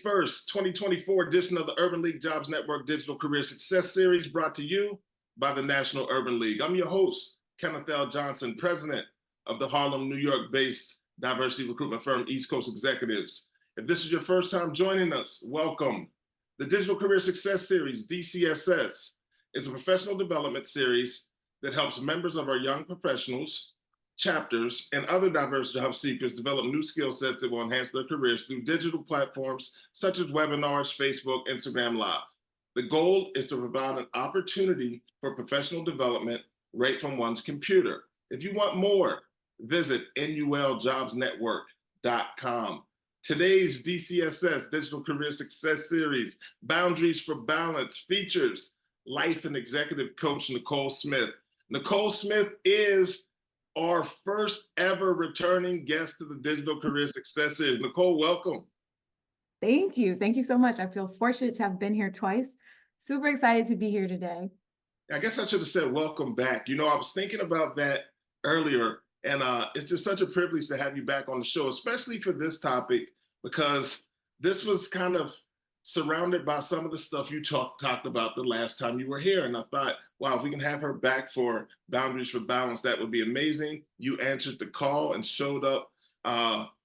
21st, 2024 edition of the Urban League Jobs Network Digital Career Success Series, brought to you by the National Urban League. I'm your host, Kenneth L. Johnson, president of the Harlem, New York-based diversity recruitment firm East Coast Executives. If this is your first time joining us, welcome. The Digital Career Success Series, DCSS, is a professional development series that helps members of our young professionals, chapters, and other diverse job seekers develop new skill sets that will enhance their careers through digital platforms such as webinars, Facebook, Instagram Live. The goal is to provide an opportunity for professional development right from one's computer. If you want more, visit nuljobsnetwork.com. Today's DCSS, Digital Career Success Series, Boundaries for Balance, features life and executive coach Nicole Smith. Nicole Smith is our first ever returning guest to the Digital Career Success Series. Nicole, welcome. Thank you. Thank you so much. I feel fortunate to have been here twice. Super excited to be here today. I guess I should have said welcome back. You know, I was thinking about that earlier, and it's just such a privilege to have you back on the show, especially for this topic, because this was kind of surrounded by some of the stuff you talked about the last time you were here. And I thought, wow, if we can have her back for Boundaries for Balance, that would be amazing. You answered the call and showed up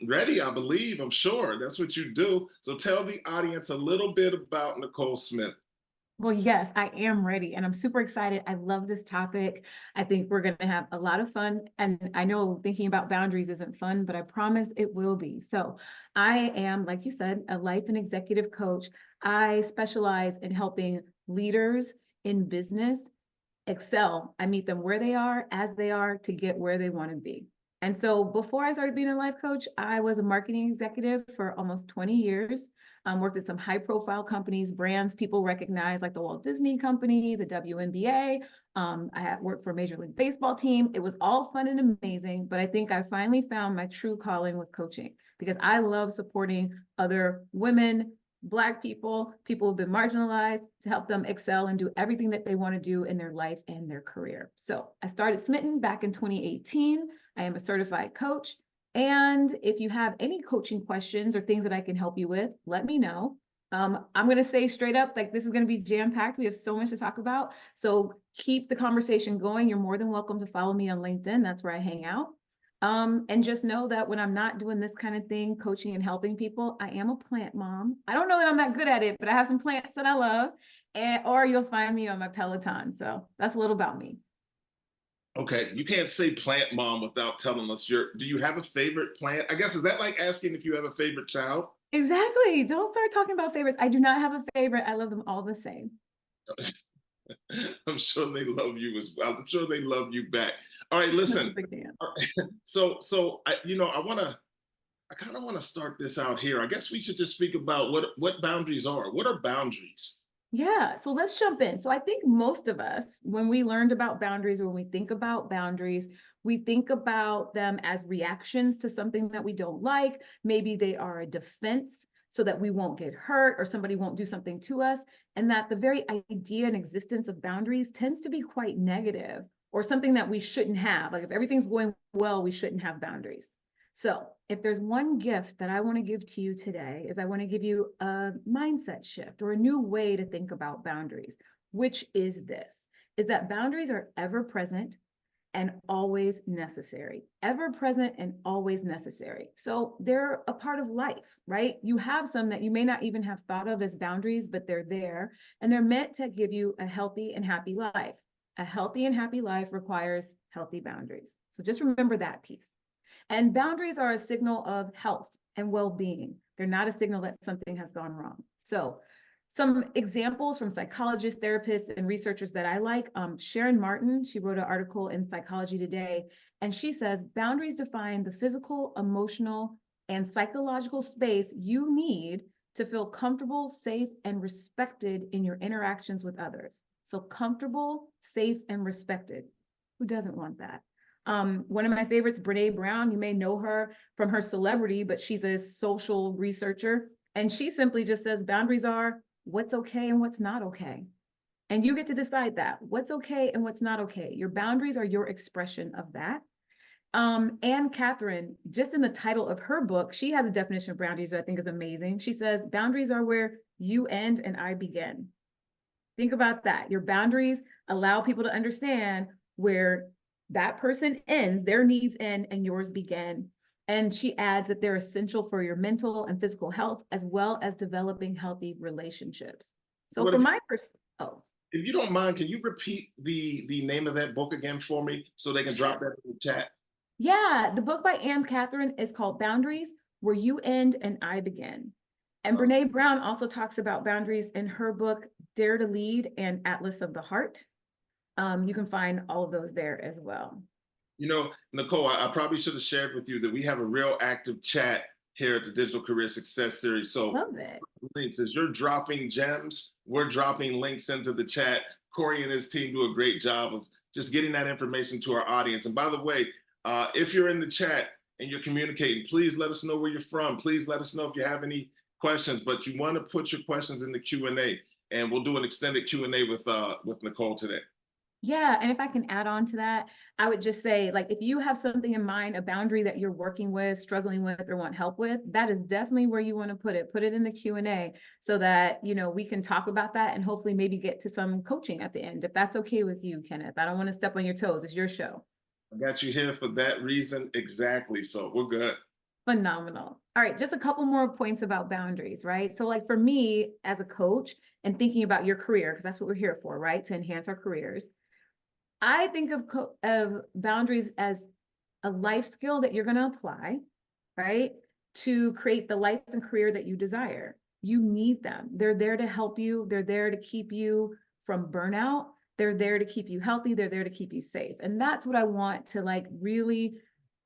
ready, I believe, I'm sure. That's what you do. So tell the audience a little bit about Nicole Smith. Well, yes, I am ready, and I'm super excited. I love this topic. I think we're going to have a lot of fun. And I know thinking about boundaries isn't fun, but I promise it will be. So I am, like you said, a life and executive coach. I specialize in helping leaders in business excel. I meet them where they are, as they are, to get where they want to be. And so before I started being a life coach, I was a marketing executive for almost 20 years. Worked at some high profile companies, brands people recognize, like the Walt Disney Company, the WNBA. I had worked for a Major League Baseball team. It was all fun and amazing, but I think I finally found my true calling with coaching, because I love supporting other women, Black people, people who've been marginalized, to help them excel and do everything that they want to do in their life and their career. So I started Smitten back in 2018. I am a certified coach. And if you have any coaching questions or things that I can help you with, let me know. I'm going to say straight up, like, this is going to be jam-packed. We have so much to talk about. So keep the conversation going. You're more than welcome to follow me on LinkedIn. That's where I hang out. And just know that when I'm not doing this kind of thing, coaching and helping people, I am a plant mom. I don't know that I'm that good at it, but I have some plants that I love, or you'll find me on my Peloton. So that's a little about me. Okay, you can't say plant mom without telling us do you have a favorite plant? I guess, is that like asking if you have a favorite child? Exactly. Don't start talking about favorites. I do not have a favorite. I love them all the same. I'm sure they love you as well. I'm sure they love you back. All right, listen. So I kind of want to start this out here. I guess we should just speak about what boundaries are. What are boundaries? Yeah, so let's jump in. So I think most of us, when we learned about boundaries, when we think about boundaries, we think about them as reactions to something that we don't like. Maybe they are a defense so that we won't get hurt or somebody won't do something to us. And that the very idea and existence of boundaries tends to be quite negative, or something that we shouldn't have. Like, if everything's going well, we shouldn't have boundaries. So if there's one gift that I want to give to you today, is I want to give you a mindset shift or a new way to think about boundaries, which is this, is that boundaries are ever present and always necessary, ever present and always necessary. So they're a part of life, right? You have some that you may not even have thought of as boundaries, but they're there, and they're meant to give you a healthy and happy life. A healthy and happy life requires healthy boundaries. So just remember that piece. And boundaries are a signal of health and well-being. They're not a signal that something has gone wrong. So some examples from psychologists, therapists, and researchers that I like, Sharon Martin, she wrote an article in Psychology Today, and she says, boundaries define the physical, emotional, and psychological space you need to feel comfortable, safe, and respected in your interactions with others. So comfortable, safe, and respected. Who doesn't want that? One of my favorites, Brene Brown, you may know her from her celebrity, but she's a social researcher. And she simply just says boundaries are what's okay and what's not okay. And you get to decide that, what's okay and what's not okay. Your boundaries are your expression of that. And Katherine, just in the title of her book, she has a definition of boundaries that I think is amazing. She says, boundaries are where you end and I begin. Think about that. Your boundaries allow people to understand where that person ends, their needs end, and yours begin. And she adds that they're essential for your mental and physical health, as well as developing healthy relationships. So What from if, my perspective, oh, if you don't mind, can you repeat the name of that book again for me so they can drop that in the chat? yeah, the book by Anne Catherine is called Boundaries, Where You End and I Begin. And Oh, Brene Brown also talks about boundaries in her book, Dare to Lead and Atlas of the Heart. You can find all of those there as well. you know, Nicole, I probably should have shared with you that we have a real active chat here at the Digital Career Success Series. So Love it. links, as you're dropping gems, we're dropping links into the chat. Corey and his team do a great job of just getting that information to our audience. And by the way, if you're in the chat and you're communicating, please let us know where you're from. Please let us know if you have any questions, but you want to put your questions in the Q&A, and we'll do an extended Q&A with Nicole today. Yeah, and if I can add on to that, I would just say, like, if you have something in mind, a boundary that you're working with, struggling with, or want help with, that is definitely where you want to put it. Put it in the Q&A so that, we can talk about that and hopefully maybe get to some coaching at the end, if that's okay with you, Kenneth. I don't want to step on your toes. It's your show. I got you here for that reason exactly, so we're good. Phenomenal. All right, just a couple more points about boundaries, right? So like for me as a coach and thinking about your career, because that's what we're here for, right? To enhance our careers. I think of boundaries as a life skill that you're going to apply, right? To create the life and career that you desire. You need them. They're there to help you. They're there to keep you from burnout. They're there to keep you healthy. They're there to keep you safe. And that's what I want to like really,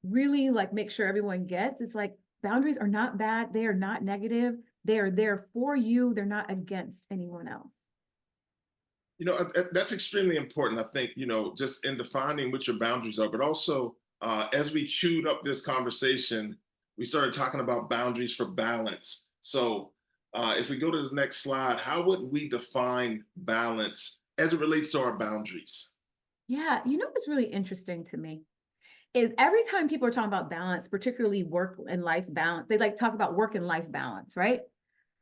really like make sure everyone gets. It's like boundaries are not bad. They are not negative. They are there for you. They're not against anyone else. That's extremely important, I think, just in defining what your boundaries are, but also as we queued up this conversation, we started talking about boundaries for balance. So if we go to the next slide, how would we define balance as it relates to our boundaries? Yeah, what's really interesting to me is every time people are talking about balance, particularly work and life balance, they like talk about work and life balance, right?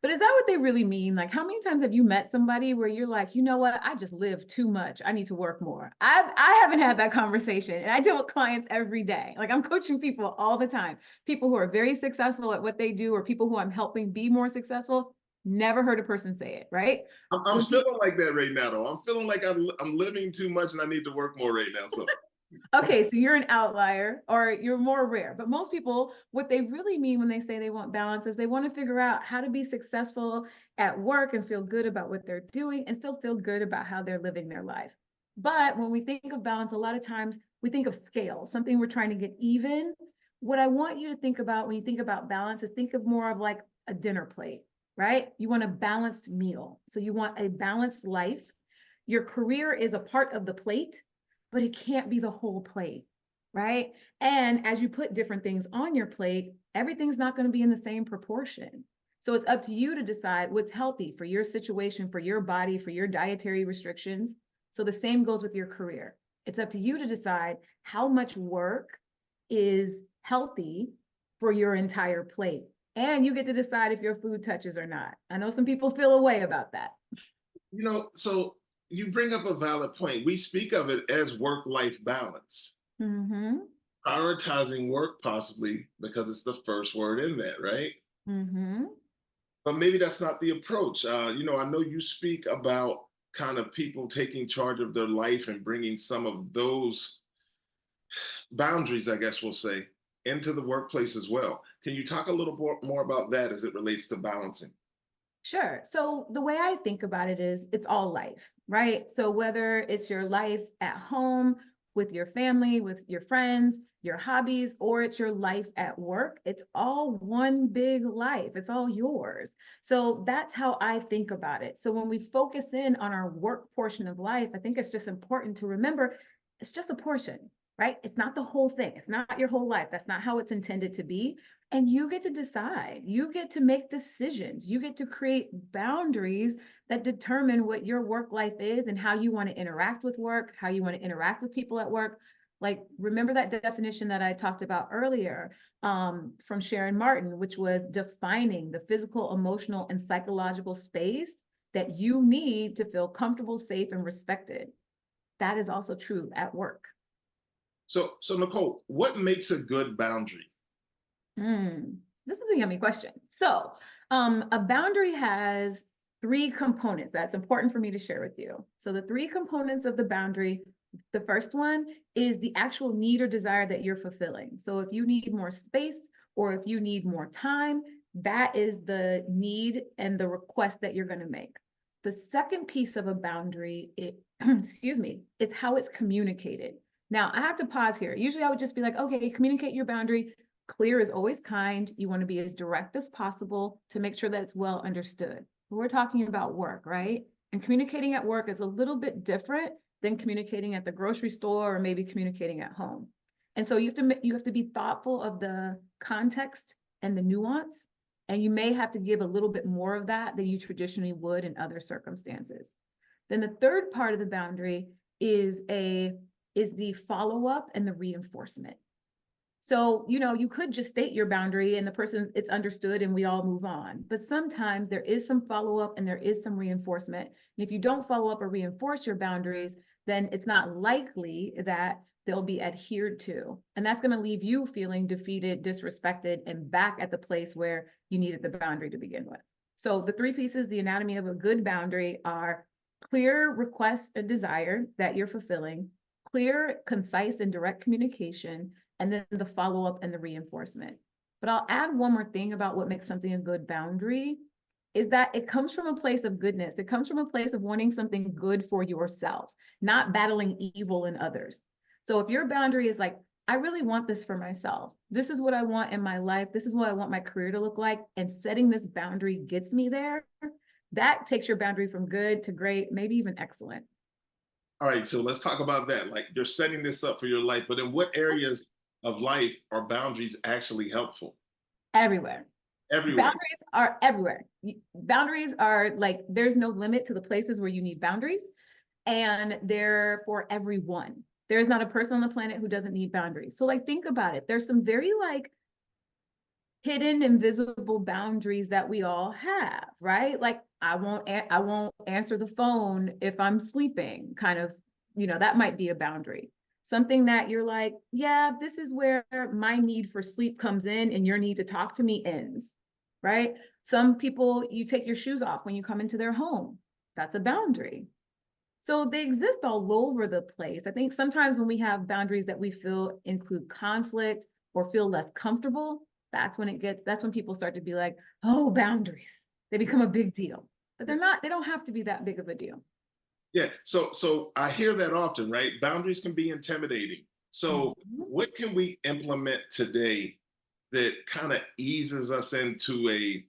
But is that what they really mean? Like, how many times have you met somebody where you're like, you know what? I just live too much. I need to work more. I haven't had that conversation, and I deal with clients every day. Like, I'm coaching people all the time. People who are very successful at what they do, or people who I'm helping be more successful. Never heard a person say it, right? I'm When people feeling like that right now, though. I'm feeling like I'm living too much and I need to work more right now. So Okay, so you're an outlier or you're more rare. But most people, what they really mean when they say they want balance is they want to figure out how to be successful at work and feel good about what they're doing and still feel good about how they're living their life. But when we think of balance, a lot of times we think of scale, something we're trying to get even. What I want you to think about when you think about balance is think of more of like a dinner plate, right? You want a balanced meal. So you want a balanced life. Your career is a part of the plate, but it can't be the whole plate, right? And as you put different things on your plate, everything's not going to be in the same proportion. So it's up to you to decide what's healthy for your situation, for your body, for your dietary restrictions. So the same goes with your career. It's up to you to decide how much work is healthy for your entire plate. And you get to decide if your food touches or not. I know some people feel a way about that. so you bring up a valid point. We speak of it as work-life balance. Mm-hmm. Prioritizing work possibly because it's the first word in that, right? Mm-hmm. But maybe that's not the approach. I know you speak about kind of people taking charge of their life and bringing some of those boundaries, I guess we'll say, into the workplace as well. Can you talk a little more about that as it relates to balancing? Sure. So the way I think about it is it's all life, right? So whether it's your life at home with your family, with your friends, your hobbies, or it's your life at work, it's all one big life. It's all yours. So that's how I think about it. So when we focus in on our work portion of life, I think it's just important to remember it's just a portion, right? It's not the whole thing. It's not your whole life. That's not how it's intended to be. And you get to decide, you get to make decisions, you get to create boundaries that determine what your work life is and how you want to interact with work, how you want to interact with people at work. Like, remember that definition that I talked about earlier from Sharon Martin, which was defining the physical, emotional, and psychological space that you need to feel comfortable, safe, and respected. That is also true at work. So Nicole, what makes a good boundary? This is a yummy question. So, a boundary has three components that's important for me to share with you. So the three components of the boundary, the first one is the actual need or desire that you're fulfilling. So if you need more space or if you need more time, that is the need and the request that you're going to make. The second piece of a boundary, excuse me, is how it's communicated. Now, I have to pause here. Usually I would just be like, okay, communicate your boundary. Clear is always kind. You want to be as direct as possible to make sure that it's well understood. But we're talking about work, right? And communicating at work is a little bit different than communicating at the grocery store or maybe communicating at home. And so you have to be thoughtful of the context and the nuance, and you may have to give a little bit more of that than you traditionally would in other circumstances. Then the third part of the boundary is the follow-up and the reinforcement. So, you could just state your boundary and it's understood and we all move on. But sometimes there is some follow-up and there is some reinforcement. And if you don't follow up or reinforce your boundaries, then it's not likely that they'll be adhered to. And that's going to leave you feeling defeated, disrespected, and back at the place where you needed the boundary to begin with. So the three pieces, the anatomy of a good boundary, are clear request and desire that you're fulfilling, clear, concise, and direct communication, and then the follow-up and the reinforcement. But I'll add one more thing about what makes something a good boundary, is that it comes from a place of goodness. It comes from a place of wanting something good for yourself, not battling evil in others. So if your boundary is like, I really want this for myself. This is what I want in my life. This is what I want my career to look like. And setting this boundary gets me there. That takes your boundary from good to great, maybe even excellent. All right, so let's talk about that. Like, you're setting this up for your life, but in what areas of life are boundaries actually helpful? Everywhere. Everywhere. Boundaries are everywhere. Boundaries are like, there's no limit to the places where you need boundaries, and they're for everyone. There's not a person on the planet who doesn't need boundaries. So like, think about it. There's some very like hidden, invisible boundaries that we all have, right? Like, I won't answer the phone if I'm sleeping, kind of, that might be a boundary. Something that you're like, yeah, this is where my need for sleep comes in and your need to talk to me ends, right? Some people, you take your shoes off when you come into their home. That's a boundary. So they exist all over the place. I think sometimes when we have boundaries that we feel include conflict or feel less comfortable, that's when people start to be like, oh, boundaries. They become a big deal. But they don't have to be that big of a deal. Yeah, so I hear that often, right? Boundaries can be intimidating. So what can we implement today that kind of eases us into a,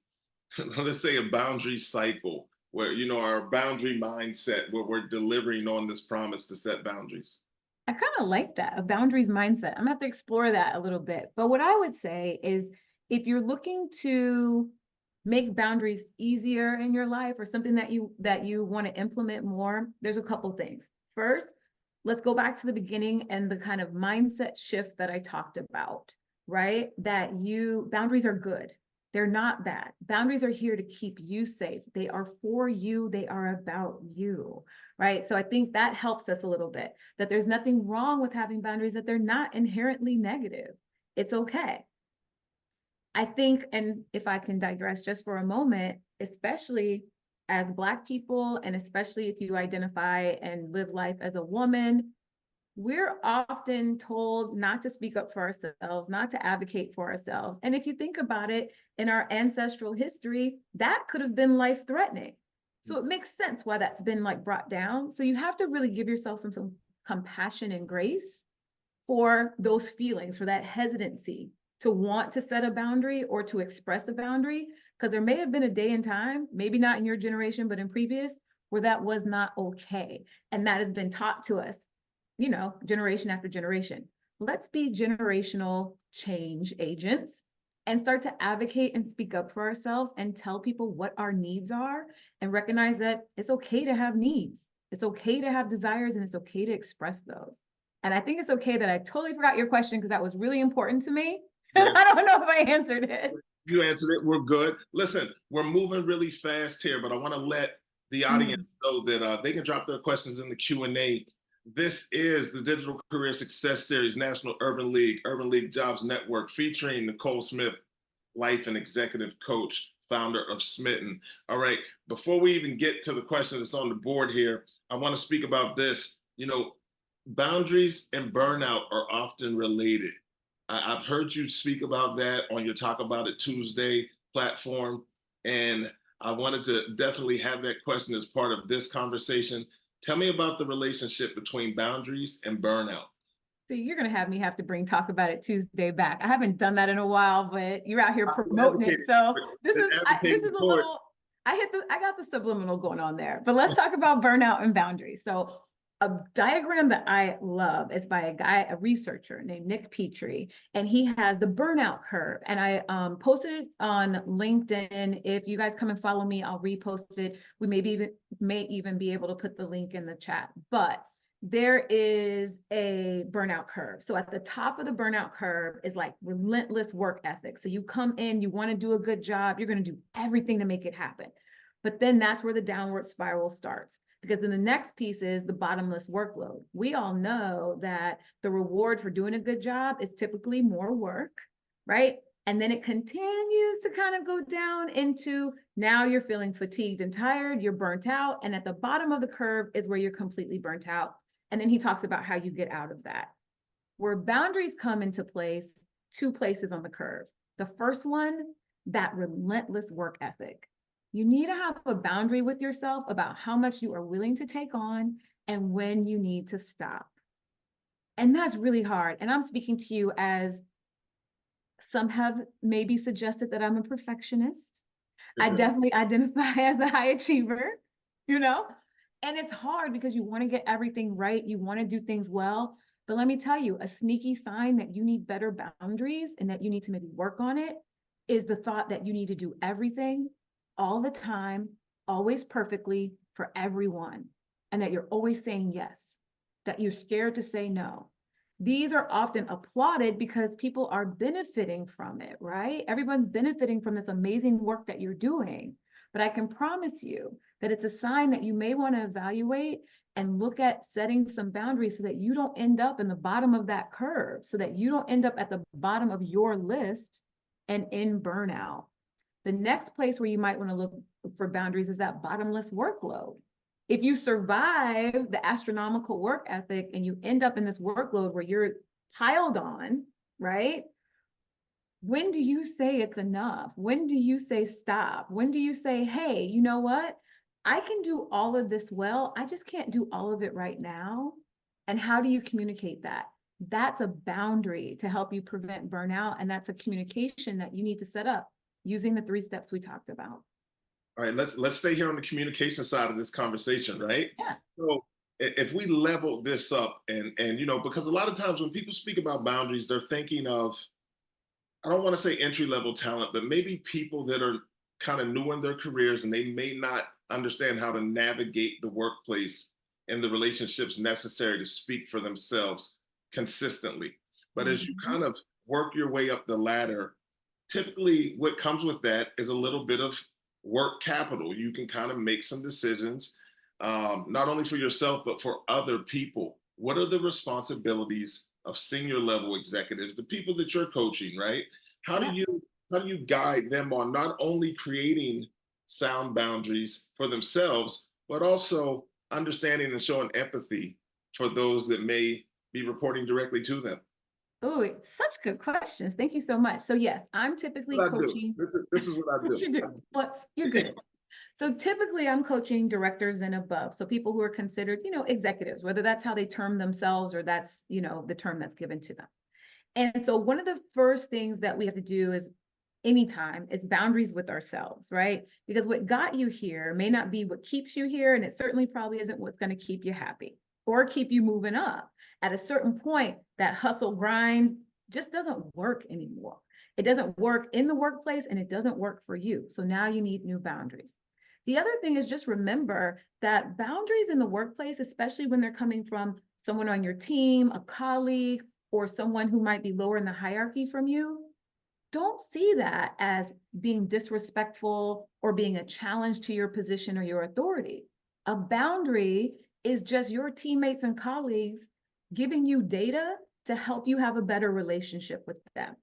let's say, a boundary cycle where, our boundary mindset, where we're delivering on this promise to set boundaries? I kind of like that, a boundaries mindset. I'm gonna have to explore that a little bit. But what I would say is, if you're looking to make boundaries easier in your life or something that you want to implement more, there's a couple things. First, let's go back to the beginning and the kind of mindset shift that I talked about, right? Boundaries are good. They're not bad. Boundaries are here to keep you safe. They are for you. They are about you, right? So I think that helps us a little bit, that there's nothing wrong with having boundaries, that they're not inherently negative. It's okay. I think, and if I can digress just for a moment, especially as Black people, and especially if you identify and live life as a woman, we're often told not to speak up for ourselves, not to advocate for ourselves. And if you think about it, in our ancestral history, that could have been life-threatening. So it makes sense why that's been like brought down. So you have to really give yourself some compassion and grace for those feelings, for that hesitancy to want to set a boundary or to express a boundary, because there may have been a day and time, maybe not in your generation, but in previous, where that was not okay. And that has been taught to us, generation after generation. Let's be generational change agents and start to advocate and speak up for ourselves and tell people what our needs are, and recognize that it's okay to have needs. It's okay to have desires, and it's okay to express those. And I think it's okay that I totally forgot your question because that was really important to me. Yes. I don't know if I answered it. You answered it. We're good. Listen, we're moving really fast here, but I want to let the audience know that they can drop their questions in the Q&A. This is the Digital Career Success Series, National Urban League Jobs Network, featuring Nicole Smith, life and executive coach, founder of Smitten. All right, before we even get to the question that's on the board here, I want to speak about this. You know, boundaries and burnout are often related. I've heard you speak about that on your Talk About It Tuesday platform, and I wanted to definitely have that question as part of this conversation. Tell me about the relationship between boundaries and burnout. So you're going to have me have to bring Talk About It Tuesday back. I haven't done that in a while, but you're out here promoting it. So this is a little, I got the subliminal going on there, but let's talk about burnout and boundaries. So a diagram that I love is by a researcher named Nick Petrie, and he has the burnout curve. And I posted it on LinkedIn. If you guys come and follow me, I'll repost it. We may even be able to put the link in the chat, but there is a burnout curve. So at the top of the burnout curve is like relentless work ethic. So you come in, you want to do a good job, you're going to do everything to make it happen. But then that's where the downward spiral starts. Because then the next piece is the bottomless workload. We all know that the reward for doing a good job is typically more work, right? And then it continues to kind of go down into now you're feeling fatigued and tired, you're burnt out. And at the bottom of the curve is where you're completely burnt out. And then he talks about how you get out of that. Where boundaries come into place, two places on the curve. The first one, that relentless work ethic. You need to have a boundary with yourself about how much you are willing to take on and when you need to stop. And that's really hard. And I'm speaking to you as some have maybe suggested that I'm a perfectionist. I definitely identify as a high achiever, you know? And it's hard because you want to get everything right. You want to do things well. But let me tell you, a sneaky sign that you need better boundaries and that you need to maybe work on it is the thought that you need to do everything all the time, always perfectly for everyone. And that you're always saying yes, that you're scared to say no. These are often applauded because people are benefiting from it, right? Everyone's benefiting from this amazing work that you're doing. But I can promise you that it's a sign that you may want to evaluate and look at setting some boundaries so that you don't end up in the bottom of that curve, so that you don't end up at the bottom of your list and in burnout. The next place where you might want to look for boundaries is that bottomless workload. If you survive the astronomical work ethic and you end up in this workload where you're piled on, right? When do you say it's enough? When do you say stop? When do you say, hey, you know what? I can do all of this well. I just can't do all of it right now. And how do you communicate that? That's a boundary to help you prevent burnout. And that's a communication that you need to set up using the 3 steps we talked about. All right, let's stay here on the communication side of this conversation, right? Yeah. So if we level this up and you know, because a lot of times when people speak about boundaries, they're thinking of, I don't want to say entry level talent, but maybe people that are kind of new in their careers and they may not understand how to navigate the workplace and the relationships necessary to speak for themselves consistently. But as you kind of work your way up the ladder, typically what comes with that is a little bit of work capital. You can kind of make some decisions, not only for yourself, but for other people. What are the responsibilities of senior level executives, the people that you're coaching, right? How do you guide them on not only creating sound boundaries for themselves, but also understanding and showing empathy for those that may be reporting directly to them? Oh, such good questions. Thank you so much. So yes, I'm typically coaching. This is what I do. You do. Well, you're good. So typically I'm coaching directors and above. So people who are considered, you know, executives, whether that's how they term themselves or that's, you know, the term that's given to them. And so one of the first things that we have to do is anytime is boundaries with ourselves, right? Because what got you here may not be what keeps you here. And it certainly probably isn't what's going to keep you happy or keep you moving up. At a certain point, that hustle grind just doesn't work anymore. It doesn't work in the workplace and it doesn't work for you. So now you need new boundaries. The other thing is just remember that boundaries in the workplace, especially when they're coming from someone on your team, a colleague, or someone who might be lower in the hierarchy from you, don't see that as being disrespectful or being a challenge to your position or your authority. A boundary is just your teammates and colleagues giving you data to help you have a better relationship with them.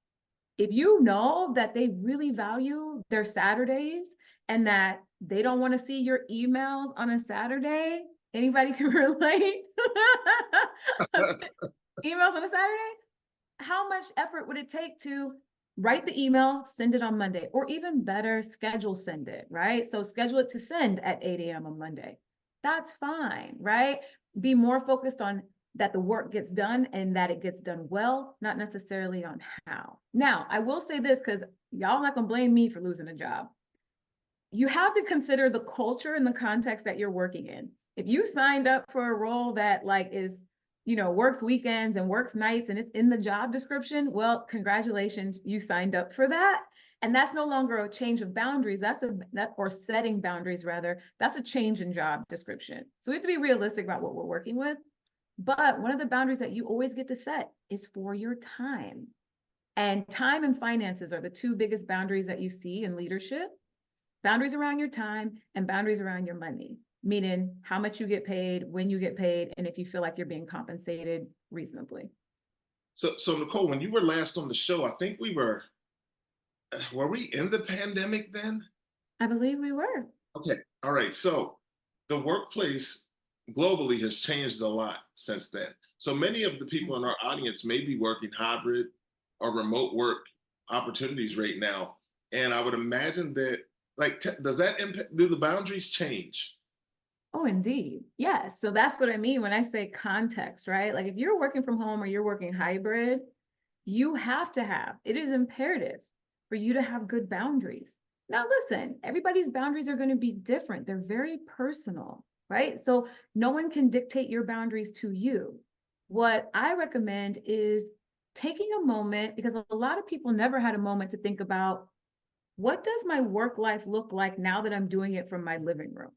If you know that they really value their Saturdays and that they don't want to see your emails on a Saturday, anybody can relate? Emails on a Saturday? How much effort would it take to write the email, send it on Monday, or even better, schedule send it, right? So schedule it to send at 8 a.m. on Monday. That's fine, right? Be more focused on that the work gets done and that it gets done well, not necessarily on how. Now, I will say this because y'all not gonna blame me for losing a job. You have to consider the culture and the context that you're working in. If you signed up for a role that like is, works weekends and works nights and it's in the job description, well, congratulations, you signed up for that. And that's no longer a change of boundaries. Or setting boundaries rather. That's a change in job description. So we have to be realistic about what we're working with. But one of the boundaries that you always get to set is for your time. And time and finances are the two biggest boundaries that you see in leadership. Boundaries around your time and boundaries around your money, meaning how much you get paid, when you get paid, and if you feel like you're being compensated reasonably. So Nicole, when you were last on the show, I think were we in the pandemic then? I believe we were. Okay, all right. So the workplace globally has changed a lot since then. So many of the people in our audience may be working hybrid or remote work opportunities right now. And I would imagine that, does that impact, do the boundaries change? Oh, indeed. Yes. So that's what I mean when I say context, right? Like if you're working from home or you're working hybrid, you have to have, it is imperative for you to have good boundaries. Now, listen, everybody's boundaries are going to be different. They're very personal, right? So no one can dictate your boundaries to you. What I recommend is taking a moment, because a lot of people never had a moment to think about, what does my work life look like now that I'm doing it from my living room,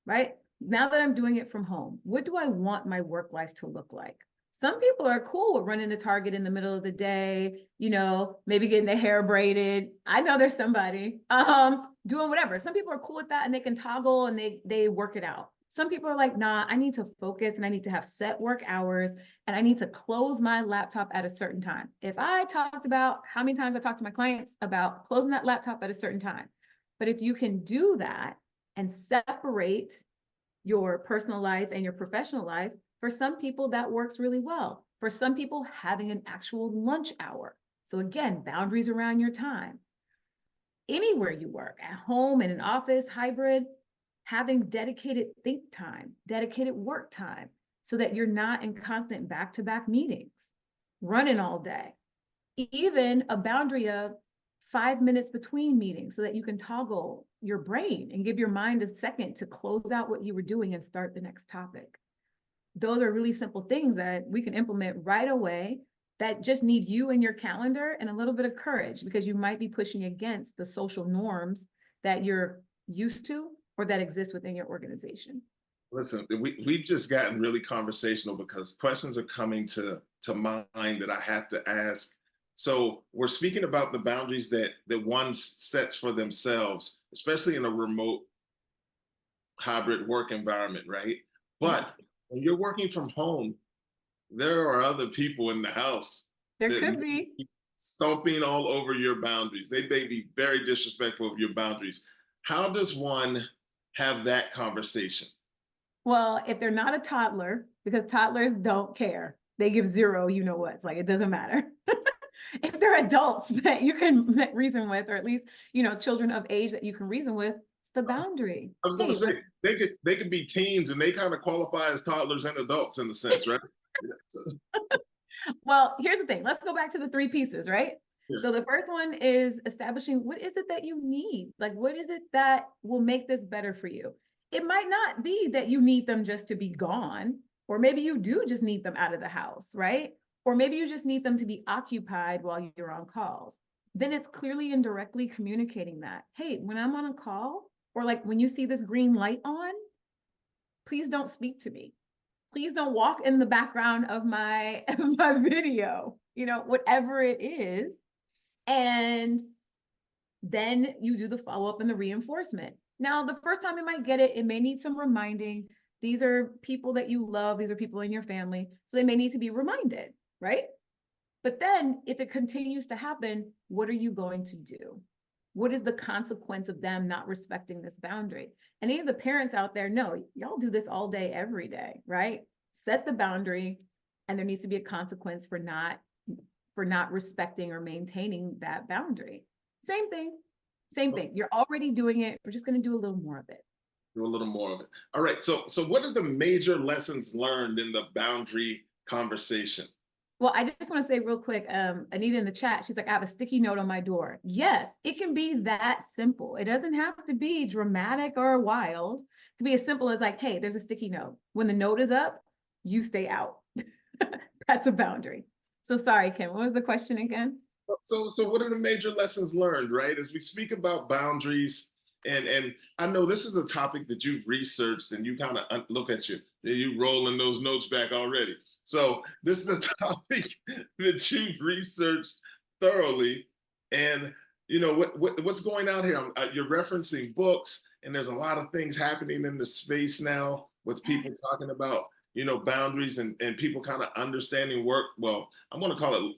right? Now that I'm doing it from home, what do I want my work life to look like? Some people are cool with running to Target in the middle of the day, maybe getting their hair braided. I know there's somebody doing whatever. Some people are cool with that and they can toggle and they work it out. Some people are like, nah, I need to focus and I need to have set work hours and I need to close my laptop at a certain time. If I talked about how many times I talked to my clients about closing that laptop at a certain time, but if you can do that and separate your personal life and your professional life, for some people that works really well. For some people, having an actual lunch hour. So again, boundaries around your time. Anywhere you work, at home, in an office, hybrid, having dedicated think time, dedicated work time, so that you're not in constant back-to-back meetings, running all day. Even a boundary of 5 minutes between meetings so that you can toggle your brain and give your mind a second to close out what you were doing and start the next topic. Those are really simple things that we can implement right away that just need you and your calendar and a little bit of courage, because you might be pushing against the social norms that you're used to or that exist within your organization. Listen, we've just gotten really conversational because questions are coming to mind that I have to ask. So we're speaking about the boundaries that one sets for themselves, especially in a remote hybrid work environment, right? But when you're working from home, there are other people in the house There that could may be. be stomping all over your boundaries. They may be very disrespectful of your boundaries. How does one have that conversation? Well, if they're not a toddler, because toddlers don't care, they give zero, you know what, it's like, it doesn't matter. If they're adults that you can reason with, or at least, children of age that you can reason with, it's the boundary. I was going Hey, to say they could be teens and they kind of qualify as toddlers and adults in a sense, right? well, here's the thing. Let's go back to the three pieces, right? So Yes. the first one is establishing, what is it that you need? Like, what is it that will make this better for you? It might not be that you need them just to be gone, or maybe you do just need them out of the house, right? Or maybe you just need them to be occupied while you're on calls. Then it's clearly and directly communicating that, hey, when I'm on a call, or like when you see this green light on, please don't speak to me. please don't walk in the background of my, of my video, you know, whatever it is. And then you do the follow-up and the reinforcement. Now, the first time you might get it, it may need some reminding. These are people that you love. These are people in your family. So they may need to be reminded, right? But then if it continues to happen, what are you going to do? What is the consequence of them not respecting this boundary? Any of the parents out there know, y'all do this all day, every day, right? Set the boundary, and there needs to be a consequence for not respecting or maintaining that boundary. Same thing, same thing. You're already doing it. We're just going to do a little more of it. Do a little more of it. All right. So what are the major lessons learned in the boundary conversation? Well, I just want to say real quick, Anita in the chat, she's like, I have a sticky note on my door. Yes, it can be that simple. It doesn't have to be dramatic or wild. It can be as simple as like, hey, there's a sticky note. When the note is up, you stay out. That's a boundary. So sorry, Kim, what was the question again? So what are the major lessons learned, right? As we speak about boundaries, and I know this is a topic that you've researched, and you kind of look at you rolling those notes back already. So this is a topic that you've researched thoroughly, and you know what's going on here. You're referencing books, and there's a lot of things happening in the space now with people talking about boundaries and people kind of understanding work. Well, I'm going to call it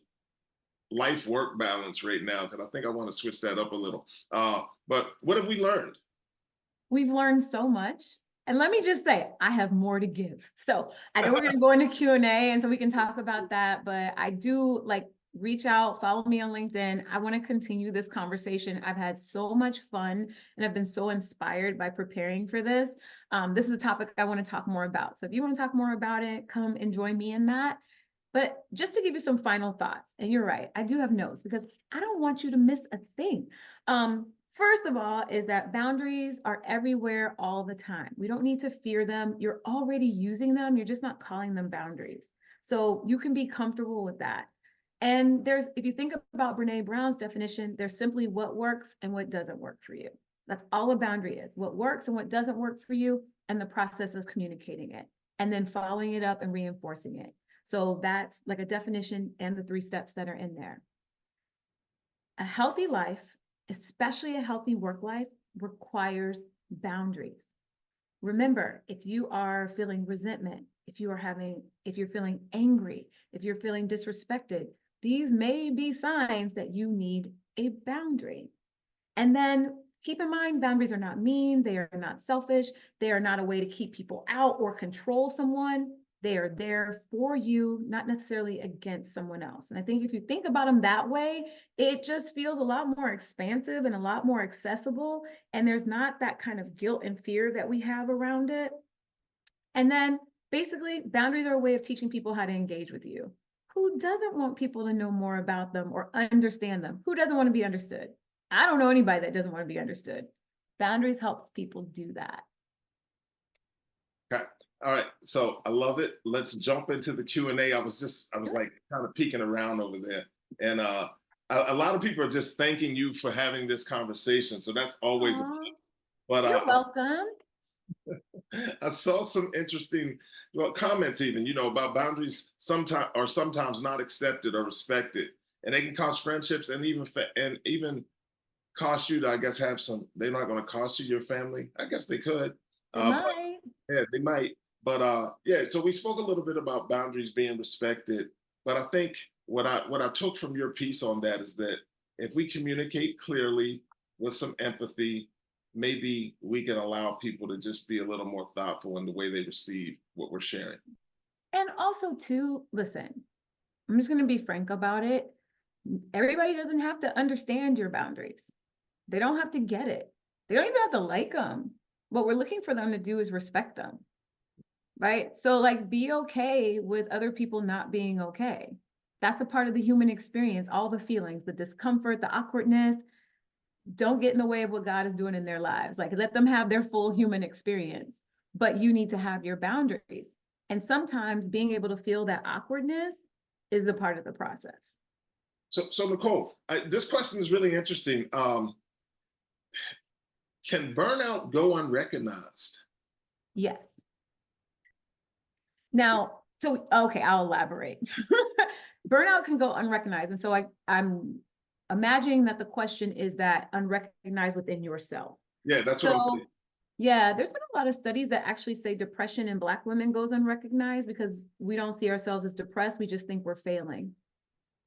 life work balance right now because I think I want to switch that up a little. But what have we learned? We've learned so much. And let me just say, I have more to give. So I know we're going to go into Q&A, and so we can talk about that, but I do reach out, follow me on LinkedIn. I want to continue this conversation. I've had so much fun and I've been so inspired by preparing for this. This is a topic I want to talk more about. So if you want to talk more about it, come and join me in that. But just to give you some final thoughts, and you're right, I do have notes because I don't want you to miss a thing. First of all, is that boundaries are everywhere all the time. We don't need to fear them. You're already using them. You're just not calling them boundaries. So you can be comfortable with that. And if you think about Brene Brown's definition, there's simply what works and what doesn't work for you. That's all a boundary is, what works and what doesn't work for you, and the process of communicating it, and then following it up and reinforcing it. So that's like a definition and the 3 steps that are in there. A healthy life, especially a healthy work life, requires boundaries. Remember, if you are feeling resentment, if you're feeling angry, if you're feeling disrespected, these may be signs that you need a boundary. And then keep in mind, boundaries are not mean, they are not selfish, they are not a way to keep people out or control someone. They are there for you, not necessarily against someone else. And I think if you think about them that way, it just feels a lot more expansive and a lot more accessible. And there's not that kind of guilt and fear that we have around it. And then basically, boundaries are a way of teaching people how to engage with you. Who doesn't want people to know more about them or understand them? Who doesn't want to be understood? I don't know anybody that doesn't want to be understood. Boundaries helps people do that. Okay. All right. So I love it. Let's jump into the Q&A. I was like kind of peeking around over there. And a lot of people are just thanking you for having this conversation. So that's always a plus. But you're welcome. I saw some interesting comments even, about boundaries sometimes not accepted or respected. And they can cost friendships and even cost you to, I guess, they're not going to cost you your family. I guess they could. They might. Yeah, they might. But yeah, so we spoke a little bit about boundaries being respected. But I think what I took from your piece on that is that if we communicate clearly with some empathy, maybe we can allow people to just be a little more thoughtful in the way they receive what we're sharing. And also too, listen, I'm just going to be frank about it. Everybody doesn't have to understand your boundaries. They don't have to get it. They don't even have to like them. What we're looking for them to do is respect them. Right? So be okay with other people not being okay. That's a part of the human experience, all the feelings, the discomfort, the awkwardness. Don't get in the way of what God is doing in their lives. Let them have their full human experience, but you need to have your boundaries. And sometimes being able to feel that awkwardness is a part of the process. So Nicole, this question is really interesting. Can burnout go unrecognized? Yes. Now, so, okay, I'll elaborate. Burnout can go unrecognized. And so I'm imagining that the question is that unrecognized within yourself. Yeah, that's what I'm So, thinking. yeah, there's been a lot of studies that actually say depression in Black women goes unrecognized because we don't see ourselves as depressed. We just think we're failing.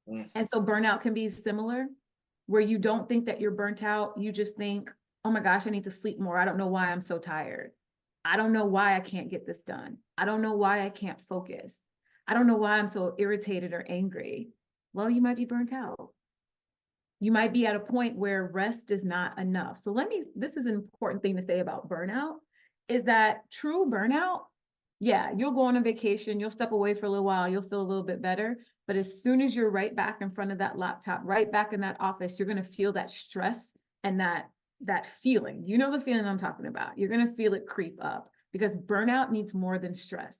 Mm. And so burnout can be similar, where you don't think that you're burnt out. You just think, oh my gosh, I need to sleep more. I don't know why I'm so tired. I don't know why I can't get this done. I don't know why I can't focus. I don't know why I'm so irritated or angry. Well, you might be burnt out. You might be at a point where rest is not enough. So this is an important thing to say about burnout, is that true burnout, yeah, you'll go on a vacation, you'll step away for a little while, you'll feel a little bit better. But as soon as you're right back in front of that laptop, right back in that office, you're going to feel that stress and that feeling. You know the feeling I'm talking about. You're going to feel it creep up because burnout needs more than stress.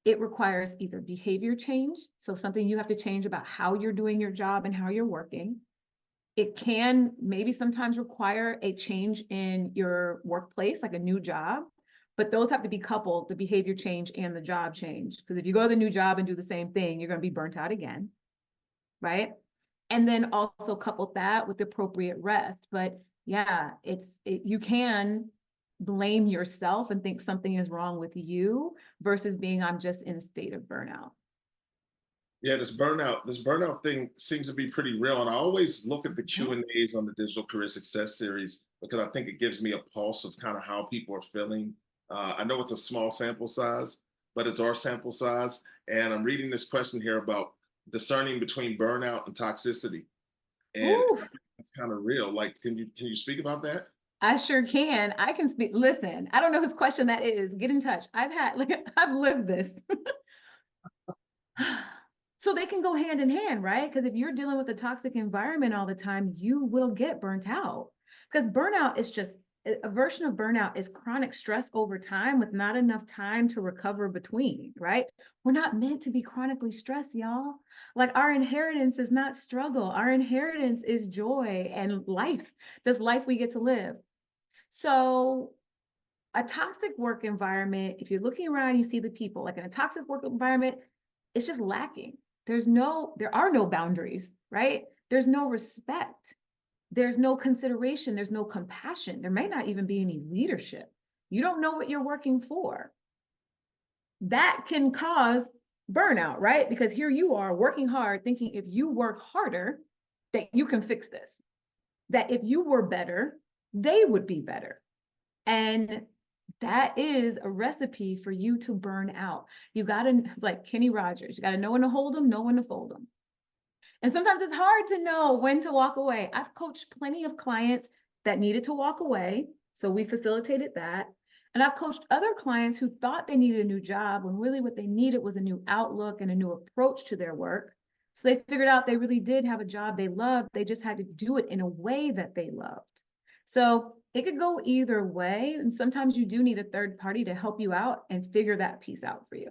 It requires either behavior change, so something you have to change about how you're doing your job and how you're working. It can maybe sometimes require a change in your workplace, like a new job, but those have to be coupled, the behavior change and the job change. Because if you go to the new job and do the same thing, you're going to be burnt out again, right? And then also couple that with appropriate rest. But yeah, you can blame yourself and think something is wrong with you versus being, I'm just in a state of burnout. Yeah, this burnout thing seems to be pretty real. And I always look at the Mhm. Q&As on the Digital Career Success Series because I think it gives me a pulse of kind of how people are feeling. I know it's a small sample size, but it's our sample size. And I'm reading this question here about discerning between burnout and toxicity. And Ooh, it's kind of real. Like, can you speak about that? I sure can. I can speak. Listen, I don't know whose question that is. Get in touch. I've lived this. So they can go hand in hand, right? Because if you're dealing with a toxic environment all the time, you will get burnt out. Because burnout is just a version of burnout is chronic stress over time with not enough time to recover between, right? We're not meant to be chronically stressed, y'all. Like our inheritance is not struggle. Our inheritance is joy and life. This life we get to live. So a toxic work environment, if you're looking around, you see the people, like in a toxic work environment, it's just lacking. There are no boundaries, right? There's no respect. There's no consideration. There's no compassion. There may not even be any leadership. You don't know what you're working for. That can cause burnout, right? Because here you are working hard, thinking if you work harder, that you can fix this. That if you were better, they would be better. And that is a recipe for you to burn out. You got to, like Kenny Rogers, you got to know when to hold them, know when to fold them. And sometimes it's hard to know when to walk away. I've coached plenty of clients that needed to walk away. So we facilitated that. And I've coached other clients who thought they needed a new job when really what they needed was a new outlook and a new approach to their work. So they figured out they really did have a job they loved. They just had to do it in a way that they loved. So it could go either way. And sometimes you do need a third party to help you out and figure that piece out for you.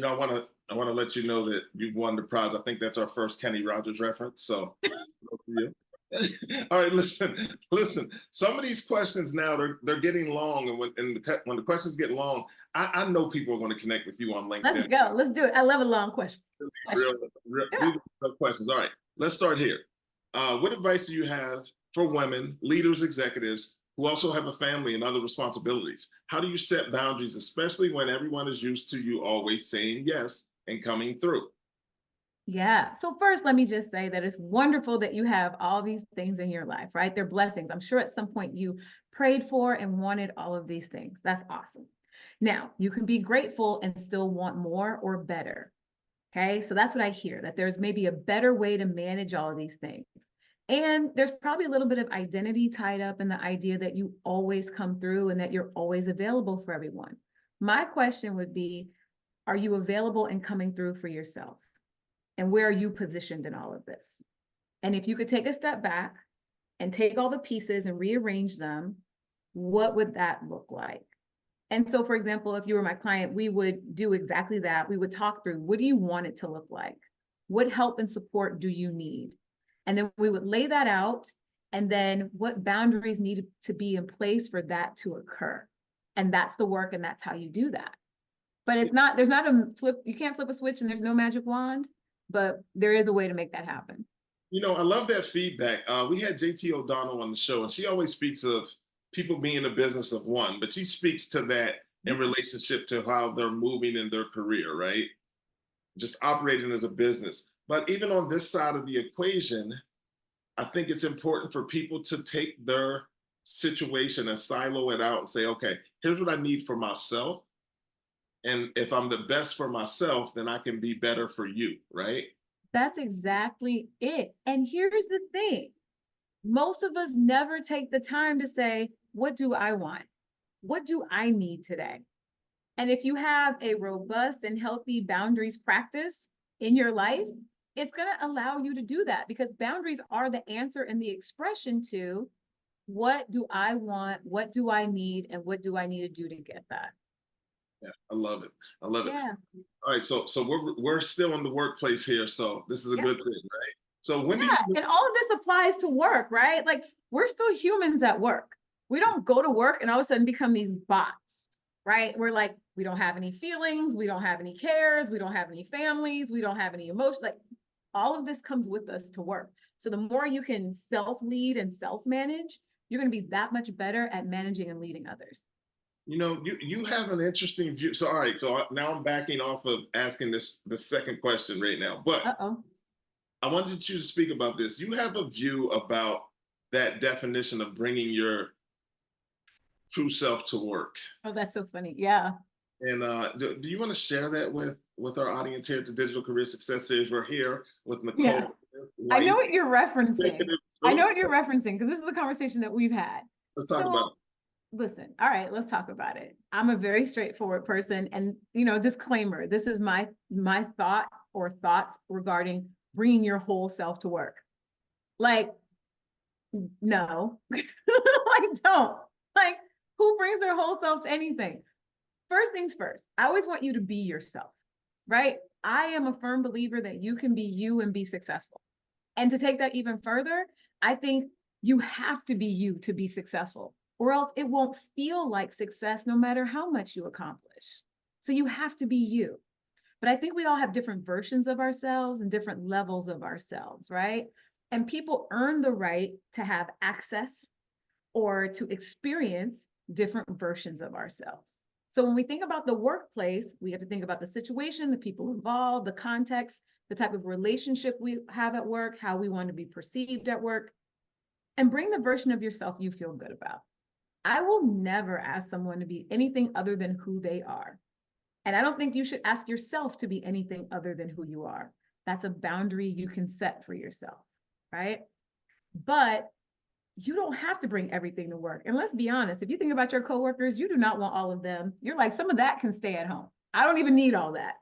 I want to let you know that you've won the prize. I think that's our first Kenny Rogers reference. So, yeah. All right, listen. Some of these questions now they're getting long, and when the questions get long, I know people are going to connect with you on Let's LinkedIn. go. Let's do it. I love a long question. Real, Yeah. these are tough questions. All right, let's start here. What advice do you have for women, leaders, executives who also have a family and other responsibilities? How do you set boundaries, especially when everyone is used to you always saying yes and coming through? Yeah. So first, let me just say that it's wonderful that you have all these things in your life, right? They're blessings. I'm sure at some point you prayed for and wanted all of these things. That's awesome. Now, you can be grateful and still want more or better. Okay. So that's what I hear, that there's maybe a better way to manage all of these things. And there's probably a little bit of identity tied up in the idea that you always come through and that you're always available for everyone. My question would be, are you available and coming through for yourself? And where are you positioned in all of this? And if you could take a step back and take all the pieces and rearrange them, what would that look like? And so, for example, if you were my client, we would do exactly that. We would talk through, what do you want it to look like? What help and support do you need? And then we would lay that out. And then what boundaries need to be in place for that to occur? And that's the work, and that's how you do that. But it's not, there's not a flip, you can't flip a switch and there's no magic wand, but there is a way to make that happen. You know, I love that feedback. We had JT O'Donnell on the show, and she always speaks of people being in a business of one, but she speaks to that in relationship to how they're moving in their career, right? Just operating as a business. But even on this side of the equation, I think it's important for people to take their situation and silo it out and say, okay, here's what I need for myself. And if I'm the best for myself, then I can be better for you, right? That's exactly it. And here's the thing. Most of us never take the time to say, what do I want? What do I need today? And if you have a robust and healthy boundaries practice in your life, it's going to allow you to do that, because boundaries are the answer and the expression to what do I want? What do I need? And what do I need to do to get that? Yeah, I love it. I love it. Yeah. All right, so we're still in the workplace here, so this is a good thing, right? So when do you? And all of this applies to work, right? Like, we're still humans at work. We don't go to work and all of a sudden become these bots, right? We're like, we don't have any feelings, we don't have any cares, we don't have any families, we don't have any emotion. Like, all of this comes with us to work. So the more you can self-lead and self-manage, you're going to be that much better at managing and leading others. You know, you have an interesting view. So all right, so now I'm backing off of asking the second question right now, but Uh-oh. I wanted you to speak about this. You have a view about that definition of bringing your true self to work. Oh, that's so funny. Yeah. And do you want to share that with our audience here at the Digital Career Success Series? We're here with Nicole. Yeah. I know what you're referencing. I know what you're referencing, because this is a conversation that we've had. Let's talk about it. Listen, all right, let's talk about it. I'm a very straightforward person, and disclaimer, this is my thought or thoughts regarding bringing your whole self to work. Like, no, like, don't. Like, who brings their whole self to anything? First things first, I always want you to be yourself, right? I am a firm believer that you can be you and be successful. And to take that even further, I think you have to be you to be successful, or else it won't feel like success no matter how much you accomplish. So you have to be you. But I think we all have different versions of ourselves and different levels of ourselves, right? And people earn the right to have access or to experience different versions of ourselves. So when we think about the workplace, we have to think about the situation, the people involved, the context, the type of relationship we have at work, how we want to be perceived at work, and bring the version of yourself you feel good about. I will never ask someone to be anything other than who they are. And I don't think you should ask yourself to be anything other than who you are. That's a boundary you can set for yourself, right? But you don't have to bring everything to work. And let's be honest, if you think about your coworkers, you do not want all of them. You're like, some of that can stay at home. I don't even need all that.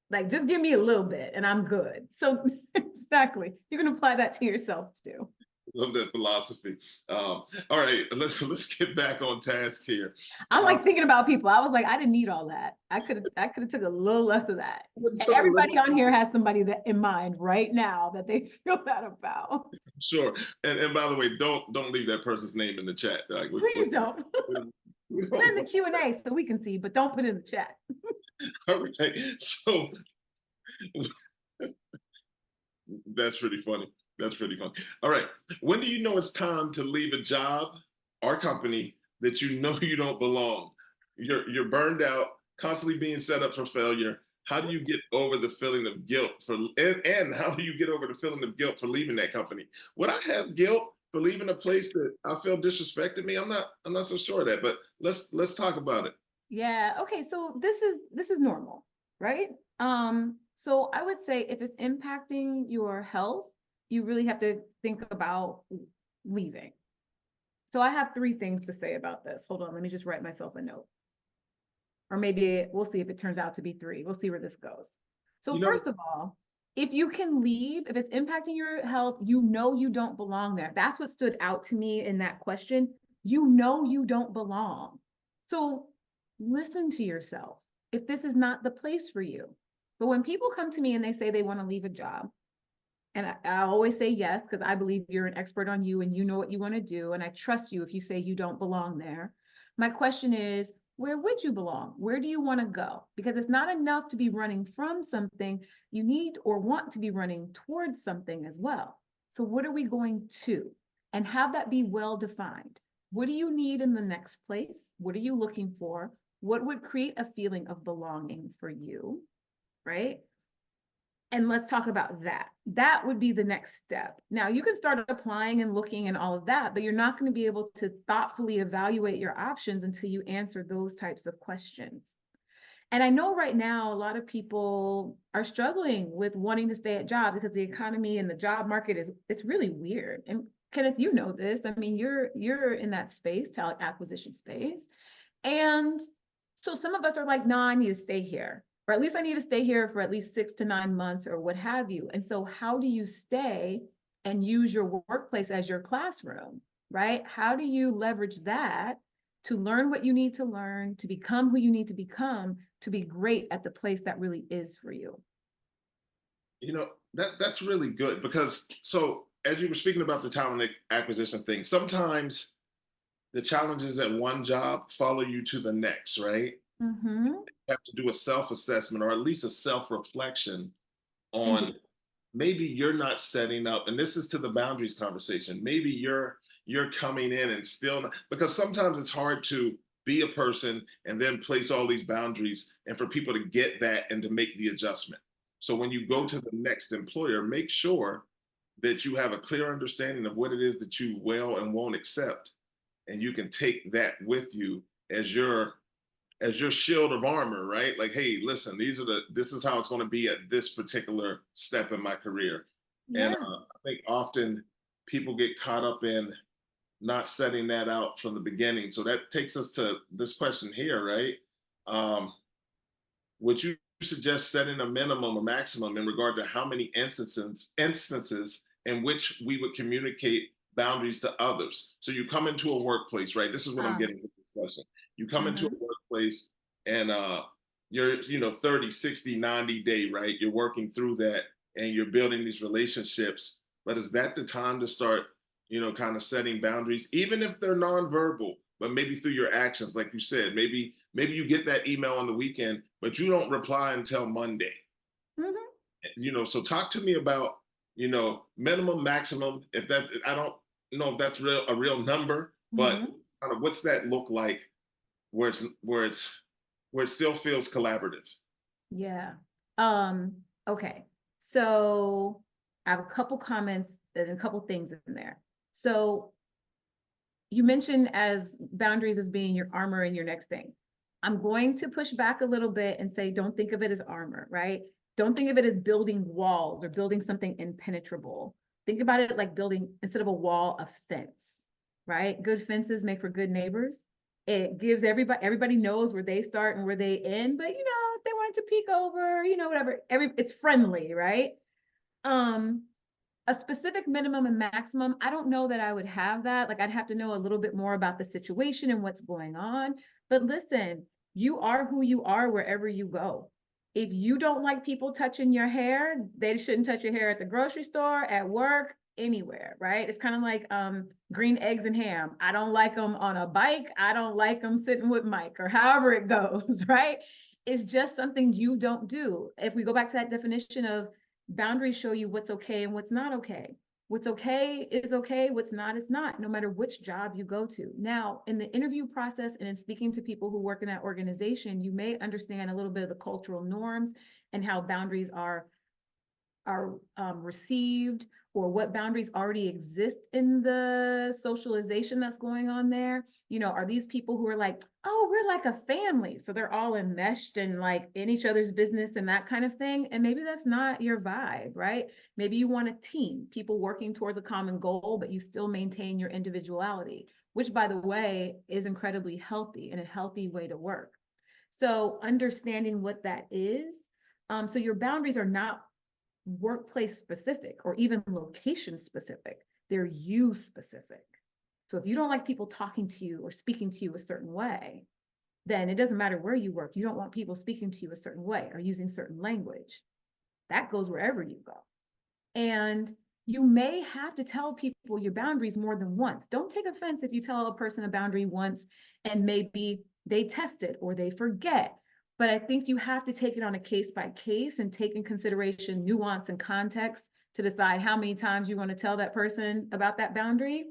Like, just give me a little bit and I'm good. So exactly, you can apply that to yourself too. Love that philosophy. All right, let's get back on task here. I'm like thinking about people. I was like, I didn't need all that. I could have took a little less of that. And everybody on here has somebody that in mind right now that they feel that about. Sure. And by the way, don't leave that person's name in the chat. Like, please don't. Put in the Q&A so we can see, but don't put it in the chat. All right. So that's pretty funny. That's pretty funny. All right. When do you know it's time to leave a job or company that you know you don't belong? You're burned out, constantly being set up for failure. How do you get over the feeling of guilt and how do you get over the feeling of guilt for leaving that company? Would I have guilt for leaving a place that I feel disrespected me? I'm not so sure of that, but let's talk about it. Yeah. Okay. So this is normal, right? So I would say if it's impacting your health, you really have to think about leaving. So I have 3 things to say about this. Hold on, let me just write myself a note. Or maybe we'll see if it turns out to be 3. We'll see where this goes. So first of all, if you can leave, if it's impacting your health, you know you don't belong there. That's what stood out to me in that question. You know you don't belong. So listen to yourself if this is not the place for you. But when people come to me and they say they want to leave a job, and I always say yes, because I believe you're an expert on you and you know what you want to do. And I trust you if you say you don't belong there. My question is, Where would you belong? Where do you want to go? Because it's not enough to be running from something. You need or want to be running towards something as well. So what are we going to? And have that be well defined. What do you need in the next place? What are you looking for? What would create a feeling of belonging for you, right? And let's talk about that. That would be the next step. Now, you can start applying and looking and all of that, but you're not going to be able to thoughtfully evaluate your options until you answer those types of questions. And I know right now a lot of people are struggling with wanting to stay at jobs because the economy and the job market it's really weird. And Kenneth, you know this. I mean, you're in that space, talent acquisition space. And so some of us are like, no, I need to stay here, or at least I need to stay here for at least 6 to 9 months or what have you. And so how do you stay and use your workplace as your classroom, right? How do you leverage that to learn what you need to learn, to become who you need to become, to be great at the place that really is for you? You know, that's really good because so as you were speaking about the talent acquisition thing, sometimes the challenges at one job follow you to the next, right? Mm-hmm. You have to do a self-assessment or at least a self-reflection on Indeed. maybe you're not setting up, and this is to the boundaries conversation. Maybe you're coming in and still not, because sometimes it's hard to be a person and then place all these boundaries and for people to get that and to make the adjustment. So when you go to the next employer, make sure that you have a clear understanding of what it is that you will and won't accept, and you can take that with you as your shield of armor, right? Like, hey, listen, this is how it's going to be at this particular step in my career. And Yeah. I think often people get caught up in not setting that out from the beginning. So that takes us to this question here, right? Um, would you suggest setting a minimum or maximum in regard to how many instances in which we would communicate boundaries to others? So you come into a workplace, right? This is what I'm Um, getting to this question. You come into a mhm. workplace and you're 30, 60, 90-day, right? You're working through that and you're building these relationships. But is that the time to start, kind of setting boundaries, even if they're nonverbal, but maybe through your actions, like you said, maybe you get that email on the weekend, but you don't reply until Monday. Mhm. So talk to me about, minimum, maximum, if that's, I don't know if that's a real number, but Mhm. kind of what's that look like where it still feels collaborative. Yeah. Um, okay. So I have a couple comments and a couple things in there. So you mentioned as boundaries as being your armor and your next thing. I'm going to push back a little bit and say, don't think of it as armor, right? Don't think of it as building walls or building something impenetrable. Think about it like building, instead of a wall, a fence, right? Good fences make for good neighbors. It gives everybody knows where they start and where they end, but if they wanted to peek over, whatever, it's friendly, right? Um, a specific minimum and maximum, I don't know that I would have that. Like, I'd have to know a little bit more about the situation and what's going on. But listen, you are who you are wherever you go. If you don't like people touching your hair, they shouldn't touch your hair at the grocery store, at work, anywhere, right? It's kind of like green eggs and ham. I don't like them on a bike. I don't like them sitting with Mike, or however it goes, right? It's just something you don't do. If we go back to that definition of boundaries, show you what's okay and what's not okay. What's okay is okay, what's not is not, no matter which job you go to. Now, in the interview process and in speaking to people who work in that organization, you may understand a little bit of the cultural norms and how boundaries are received, or what boundaries already exist in the socialization that's going on there. Are these people who are like, oh, we're like a family, so they're all enmeshed and like in each other's business and that kind of thing? And maybe that's not your vibe, right? Maybe you want a team, people working towards a common goal, but you still maintain your individuality, which, by the way, is incredibly healthy and a healthy way to work. So understanding what that is, so your boundaries are not workplace specific or even location specific. They're you specific. So if you don't like people talking to you or speaking to you a certain way, then it doesn't matter where you work. You don't want people speaking to you a certain way or using certain language. That goes wherever you go. And you may have to tell people your boundaries more than once. Don't take offense if you tell a person a boundary once and maybe they test it or they forget. But I think you have to take it on a case by case and take in consideration nuance and context to decide how many times you want to tell that person about that boundary.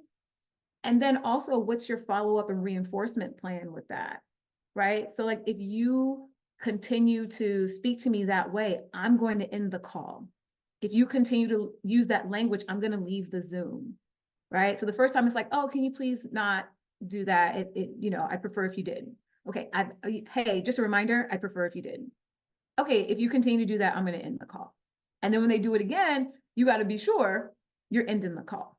And then also, what's your follow-up and reinforcement plan with that, right? So like if you continue to speak to me that way, I'm going to end the call. If you continue to use that language, I'm going to leave the Zoom, right? So the first time it's like, oh, can you please not do that? I prefer if you didn't. Okay, hey, just a reminder, I prefer if you didn't. Okay, if you continue to do that, I'm going to end the call. And then when they do it again, you got to be sure you're ending the call.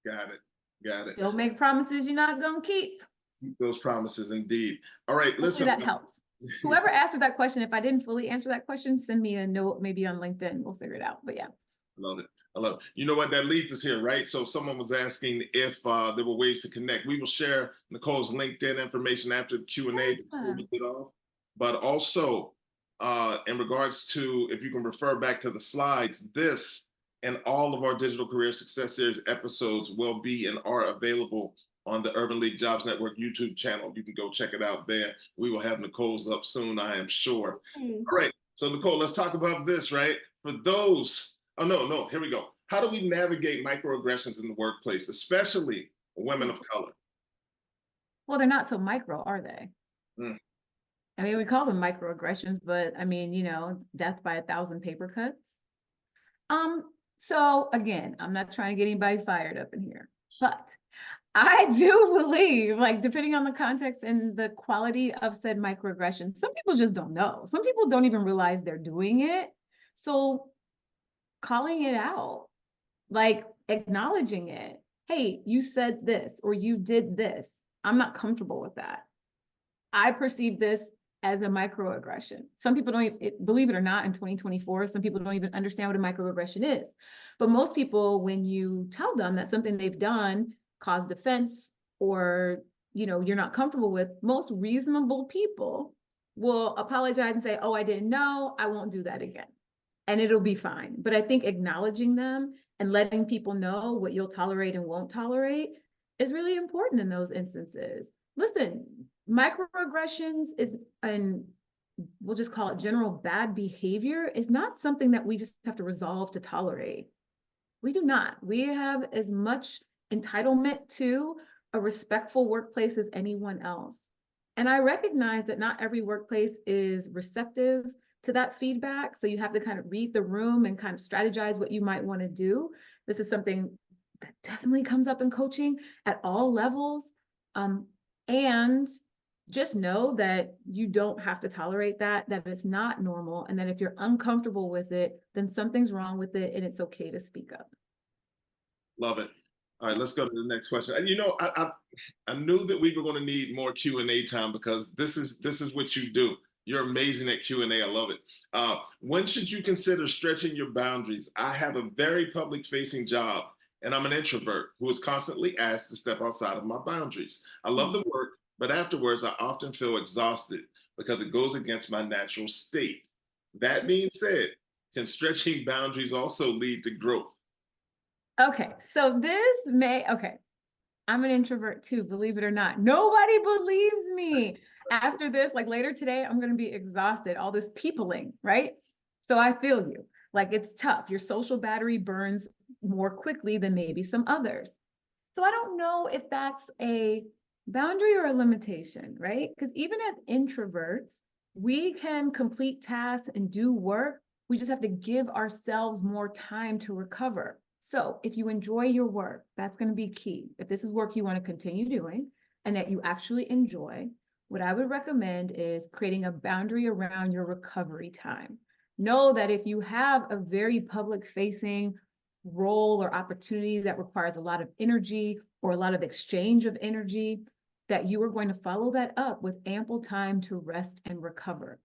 Got it. Got it. Don't make promises you're not going to keep. Keep those promises, indeed. All right, listen. Hopefully that helps. Whoever answered that question, if I didn't fully answer that question, send me a note, maybe on LinkedIn. We'll figure it out. But yeah. Love it. I love it. You know what? That leads us here, right? So someone was asking if there were ways to connect. We will share Nicole's LinkedIn information after the Q&A before we get off. But also, in regards to, if you can refer back to the slides, this and all of our Digital Career Success Series episodes will be and are available on the Urban League Jobs Network YouTube channel. You can go check it out there. We will have Nicole's up soon, I am sure. All right. So Nicole, let's talk about this, right? For those, no, here we go. How do we navigate microaggressions in the workplace, especially women of color? Well, they're not so micro, are they? Mm. I mean, we call them microaggressions, but I mean, death by 1,000 paper cuts. So again, I'm not trying to get anybody fired up in here, but I do believe, like, depending on the context and the quality of said microaggression, some people just don't know. Some people don't even realize they're doing it. So calling it out, like acknowledging it. Hey, you said this or you did this. I'm not comfortable with that. I perceive this as a microaggression. Some people don't even, believe it or not, in 2024, some people don't even understand what a microaggression is. But most people, when you tell them that something they've done caused offense or you're not comfortable with, most reasonable people will apologize and say, oh, I didn't know, I won't do that again. And it'll be fine. But I think acknowledging them and letting people know what you'll tolerate and won't tolerate is really important in those instances. Listen, microaggressions and we'll just call it general bad behavior, is not something that we just have to resolve to tolerate. We do not. We have as much entitlement to a respectful workplace as anyone else. And I recognize that not every workplace is receptive to that feedback. So you have to kind of read the room and kind of strategize what you might want to do. This is something that definitely comes up in coaching at all levels. And just know that you don't have to tolerate that it's not normal. And that if you're uncomfortable with it, then something's wrong with it and it's okay to speak up. Love it. All right, let's go to the next question. And I knew that we were going to need more Q&A time because this is what you do. You're amazing at Q&A. I love it. When should you consider stretching your boundaries? I have a very public-facing job, and I'm an introvert who is constantly asked to step outside of my boundaries. I love the work, but afterwards, I often feel exhausted because it goes against my natural state. That being said, can stretching boundaries also lead to growth? Okay, so I'm an introvert too, believe it or not. Nobody believes me. After this, like later today, I'm going to be exhausted, all this peopling, right? So I feel you. Like it's tough. Your social battery burns more quickly than maybe some others. So I don't know if that's a boundary or a limitation, right? Because even as introverts, we can complete tasks and do work. We just have to give ourselves more time to recover. So if you enjoy your work, that's going to be key. If this is work you want to continue doing and that you actually enjoy, what I would recommend is creating a boundary around your recovery time. Know that if you have a very public-facing role or opportunity that requires a lot of energy or a lot of exchange of energy, that you are going to follow that up with ample time to rest and recover.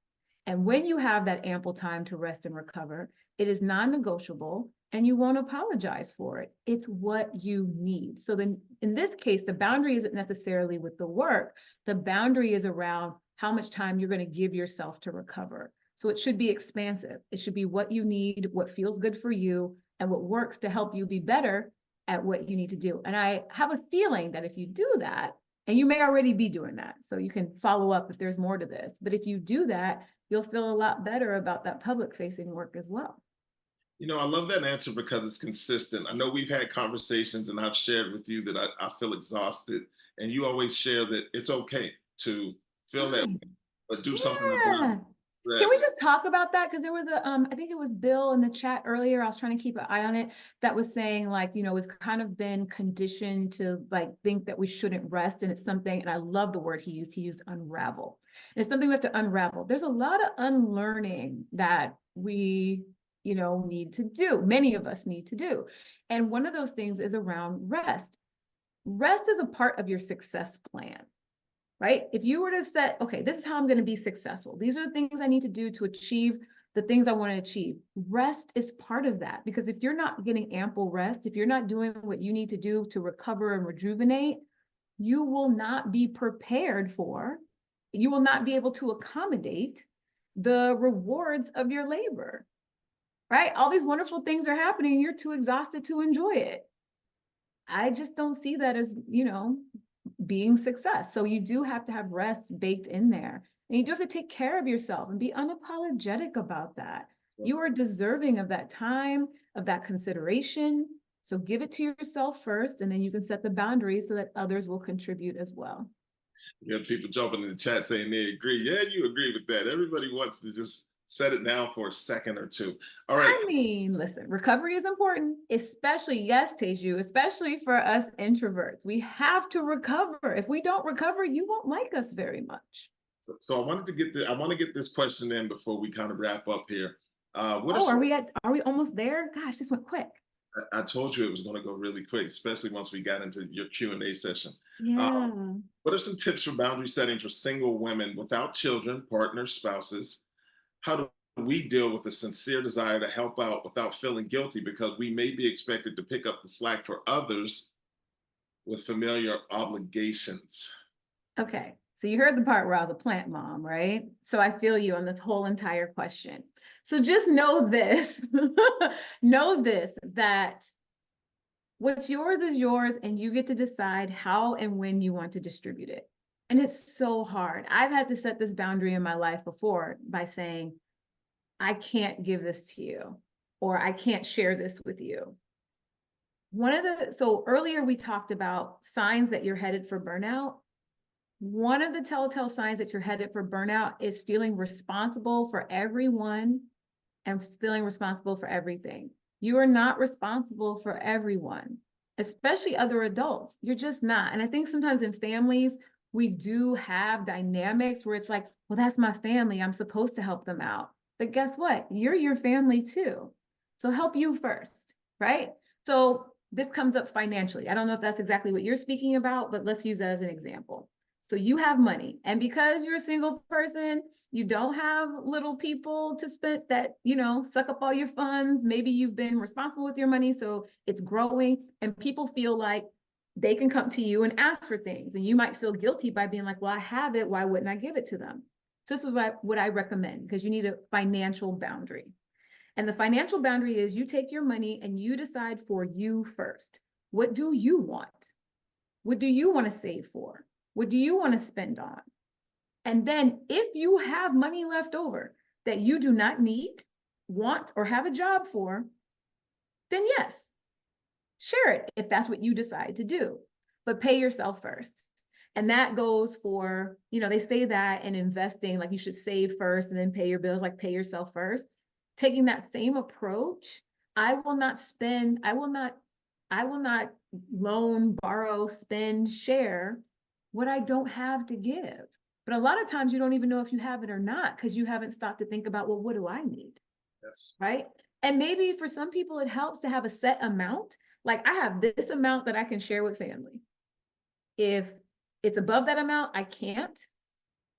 And when you have that ample time to rest and recover, it is non-negotiable and you won't apologize for it. It's what you need. So then in this case, the boundary isn't necessarily with the work. The boundary is around how much time you're going to give yourself to recover. So it should be expansive. It should be what you need, what feels good for you, and what works to help you be better at what you need to do. And I have a feeling that if you do that, And you may already be doing that. So you can follow up if there's more to this. But if you do that, you'll feel a lot better about that public facing work as well. You know, I love that answer because it's consistent. I know we've had conversations and I've shared with you that I feel exhausted. And you always share that it's okay to feel that Right. way, but do something about Yeah. it. Can we Rest. just talk about that? Because there was a, I think it was Bill in the chat earlier. I was trying to keep an eye on it. That was saying like, we've kind of been conditioned to like think that we shouldn't rest, and it's something. And I love the word he used. He used unravel. And it's something we have to unravel. There's a lot of unlearning that we, need to do. Many of us need to do, and one of those things is around rest. Rest is a part of your success plan. Right? If you were to set, okay, this is how I'm going to be successful. These are the things I need to do to achieve the things I want to achieve. Rest is part of that, because if you're not getting ample rest, if you're not doing what you need to do to recover and rejuvenate, you will not be prepared for, you will not be able to accommodate the rewards of your labor, right? All these wonderful things are happening. You're too exhausted to enjoy it. I just don't see that as, being success. So you do have to have rest baked in there. And you do have to take care of yourself and be unapologetic about that. You are deserving of that time, of that consideration. So give it to yourself first, and then you can set the boundaries so that others will contribute as well. You have people jumping in the chat saying they agree. Yeah, you agree with that. Everybody wants to just set it down for a second or two. All right. I mean, listen, recovery is important, especially, yes, Teju, especially for us introverts. We have to recover. If we don't recover, you won't like us very much. So I wanted to I want to get this question in before we kind of wrap up here. What are Oh, some, are we almost there? Gosh, this went quick. I told you it was going to go really quick, especially once we got into your Q&A session. Yeah. What are some tips for boundary setting for single women without children, partners, spouses? How do we deal with a sincere desire to help out without feeling guilty because we may be expected to pick up the slack for others with familiar obligations? Okay. So you heard the part where I was a plant mom, right? So I feel you on this whole entire question. So just know this, know this, that what's yours is yours, and you get to decide how and when you want to distribute it. And it's so hard. I've had to set this boundary in my life before by saying, I can't give this to you, or I can't share this with you. So earlier we talked about signs that you're headed for burnout. One of the telltale signs that you're headed for burnout is feeling responsible for everyone and feeling responsible for everything. You are not responsible for everyone, especially other adults. You're just not. And I think sometimes in families, we do have dynamics where it's like, well, that's my family. I'm supposed to help them out. But guess what? You're your family too. So help you first, right? So this comes up financially. I don't know if that's exactly what you're speaking about, but let's use that as an example. So you have money, and because you're a single person, you don't have little people to spend that, suck up all your funds. Maybe you've been responsible with your money, so it's growing, and people feel like they can come to you and ask for things. And you might feel guilty by being like, well, I have it. Why wouldn't I give it to them? So this is what I recommend, because you need a financial boundary. And the financial boundary is you take your money and you decide for you first. What do you want? What do you want to save for? What do you want to spend on? And then if you have money left over that you do not need, want, or have a job for, then yes, share it if that's what you decide to do, but pay yourself first. And that goes for, they say that in investing, like you should save first and then pay your bills, like pay yourself first. Taking that same approach, I will not loan, borrow, spend, share what I don't have to give. But a lot of times you don't even know if you have it or not, because you haven't stopped to think about, well, what do I need? Yes. Right? And maybe for some people, it helps to have a set amount. Like I have this amount that I can share with family. If it's above that amount, I can't.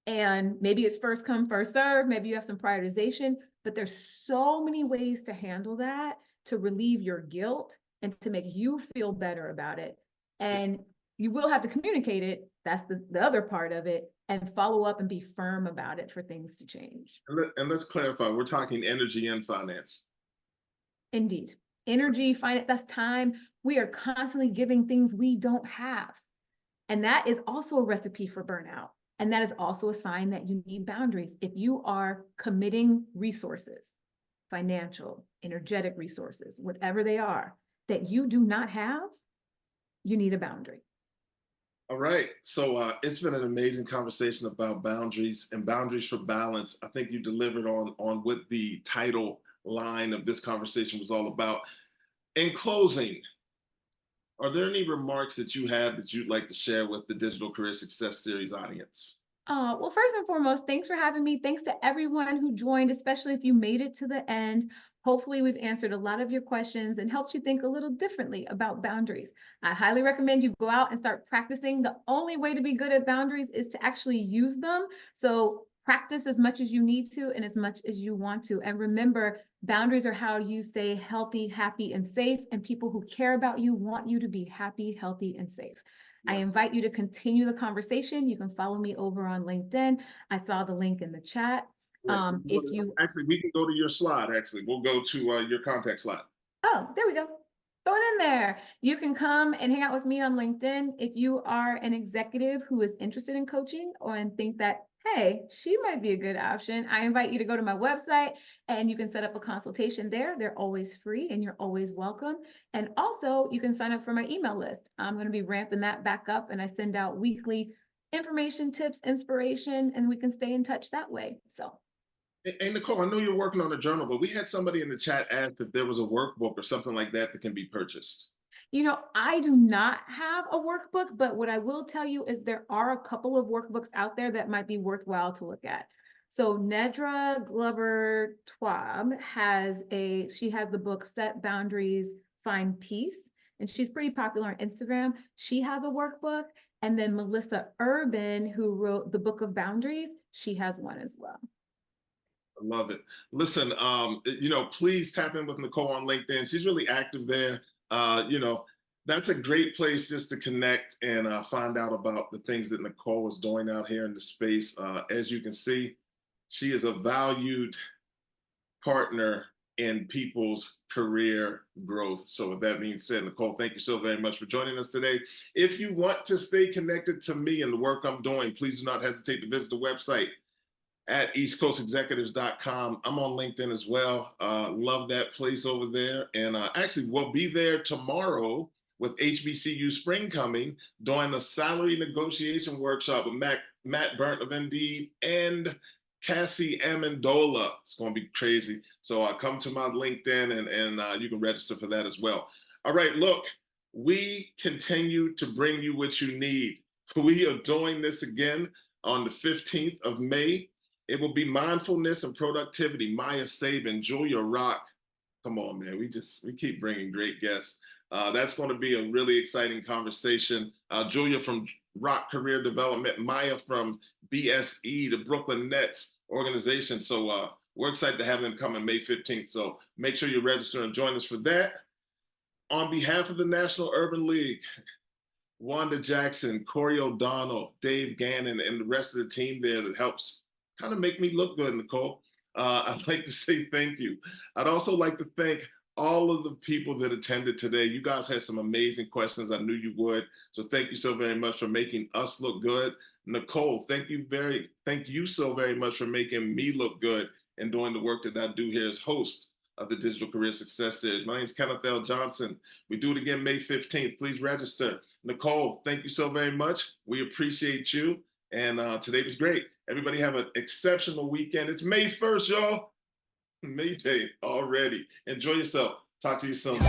And maybe it's first come, first serve. Maybe you have some prioritization, but there's so many ways to handle that, to relieve your guilt and to make you feel better about it. And you will have to communicate it. That's the other part of it, and follow up and be firm about it for things to change. And let's clarify, we're talking energy and finance. Indeed. Energy, finance, that's time. We are constantly giving things we don't have. And that is also a recipe for burnout. And that is also a sign that you need boundaries. If you are committing resources, financial, energetic resources, whatever they are, that you do not have, you need a boundary. All right. So it's been an amazing conversation about boundaries and boundaries for balance. I think you delivered on what the title line of this conversation was all about. In closing, are there any remarks that you have that you'd like to share with the Digital Career Success Series audience? Well, first and foremost, thanks for having me. Thanks to everyone who joined, especially if you made it to the end. Hopefully, we've answered a lot of your questions and helped you think a little differently about boundaries. I highly recommend you go out and start practicing. The only way to be good at boundaries is to actually use them. So practice as much as you need to and as much as you want to. And remember, boundaries are how you stay healthy, happy, and safe. And people who care about you want you to be happy, healthy, and safe. I Yes. invite you to continue the conversation. You can follow me over on LinkedIn. I saw the link in the chat. If you, Actually, we can go to your slide. Actually, we'll go to your contact slide. oh, there we go. Throw it in there. You can come and hang out with me on LinkedIn. If you are an executive who is interested in coaching or and think that, hey, she might be a good option, I invite you to go to my website and you can set up a consultation there. They're always free and you're always welcome. And also you can sign up for my email list. I'm going to be ramping that back up and I send out weekly information, tips, inspiration, and we can stay in touch that way. So Hey, Nicole, I know you're working on a journal, but we had somebody in the chat ask if there was a workbook or something like that that can be purchased. I do not have a workbook, but what I will tell you is there are a couple of workbooks out there that might be worthwhile to look at. So Nedra Glover Tawwab she has the book Set Boundaries, Find Peace, and she's pretty popular on Instagram. She has a workbook. And then Melissa Urban, who wrote the Book of Boundaries, she has one as well. I love it. Listen, please tap in with Nicole on LinkedIn. She's really active there. That's a great place just to connect and find out about the things that Nicole is doing out here in the space. As you can see, she is a valued partner in people's career growth. So with that being said, Nicole, thank you so very much for joining us today. If you want to stay connected to me and the work I'm doing, please do not hesitate to visit the website at eastcoastexecutives.com. I'm on LinkedIn as well. Love that place over there. And actually, we'll be there tomorrow with HBCU Spring coming, doing a salary negotiation workshop with Matt Burnt of Indeed and Cassie Amendola. It's going to be crazy. So come to my LinkedIn and you can register for that as well. All right, look, we continue to bring you what you need. We are doing this again on the 15th of May. It will be mindfulness and productivity. Maya Sabin, Julia Rock. Come on, man. We keep bringing great guests. That's going to be a really exciting conversation. Julia from Rock Career Development, Maya from BSE, the Brooklyn Nets organization. So we're excited to have them come on May 15th. So make sure you register and join us for that. On behalf of the National Urban League, Wanda Jackson, Corey O'Donnell, Dave Gannon, and the rest of the team there that helps kind of make me look good, Nicole. I'd like to say thank you. I'd also like to thank all of the people that attended today. You guys had some amazing questions. I knew you would. So thank you so very much for making us look good. Nicole, thank you so very much for making me look good and doing the work that I do here as host of the Digital Career Success Series. My name is Kenneth L. Johnson. We do it again May 15th. Please register. Nicole, thank you so very much. We appreciate you. And today was great. Everybody have an exceptional weekend. It's May 1st, y'all. May Day already. Enjoy yourself. Talk to you soon.